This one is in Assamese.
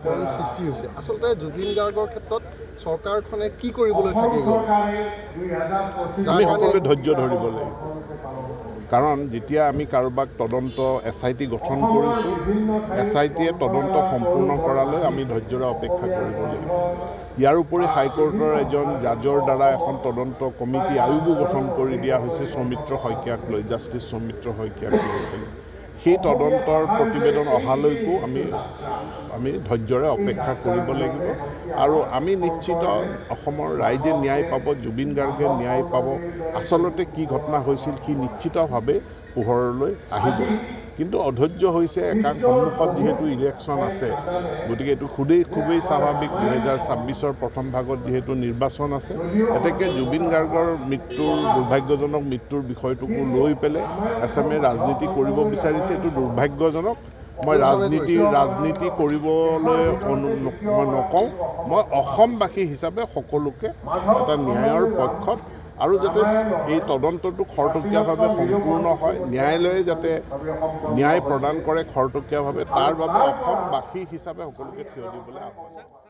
ভৰম সৃষ্টি হৈছে আচলতে জুবিন গাৰ্গৰ ক্ষেত্ৰত চৰকাৰখনে কি কৰিবলৈ থাকি গ'ল আমি সকলোৱে ধৈৰ্য ধৰিব লাগিব কাৰণ যেতিয়া আমি কাৰোবাক তদন্ত SIT গঠন কৰিছোঁ SITয়ে তদন্ত সম্পূৰ্ণ কৰালৈ আমি ধৈৰ্যৰে অপেক্ষা কৰিব লাগিব ইয়াৰ উপৰি হাইকোৰ্টৰ এজন জাজৰ দ্বাৰা এখন তদন্ত কমিটি আয়োগো গঠন কৰি দিয়া হৈছে সৌমিত্ৰ শইকীয়াক লৈ জাষ্টিছ সৌমিত্ৰ শইকীয়াক লৈ সেই তদন্তৰ প্ৰতিবেদন অহালৈকো আমি ধৈৰ্যৰে অপেক্ষা কৰিব লাগিব আৰু আমি নিশ্চিত অসমৰ ৰাইজে ন্যায় পাব জুবিন গাৰ্গে ন্যায় পাব আচলতে কি ঘটনা হৈছিল সি নিশ্চিতভাৱে পোহৰলৈ আহিব কিন্তু অধৈৰ্য হৈছে একাং সন্মুখত যিহেতু ইলেকশ্যন আছে গতিকে এইটো খুবেই স্বাভাৱিক 2026ৰ প্ৰথম ভাগত যিহেতু নিৰ্বাচন আছে এতেকে জুবিন গাৰ্গৰ মৃত্যুৰ দুৰ্ভাগ্যজনক মৃত্যুৰ বিষয়টোকো লৈ পেলাই আসামে ৰাজনীতি কৰিব বিচাৰিছে এইটো দুৰ্ভাগ্যজনক মই ৰাজনীতি কৰিবলৈ মই নকওঁ মই অসমবাসী হিচাপে সকলোকে এটা ন্যায়ৰ পক্ষত আৰু যাতে এই তদন্তটো খৰতকীয়াভাৱে সম্পূৰ্ণ হয় ন্যায়ালয়ে যাতে ন্যায় প্ৰদান কৰে খৰতকীয়াভাৱে তাৰ বাবে অসমবাসী হিচাপে সকলোকে থিয় দিবলৈ আহ্বান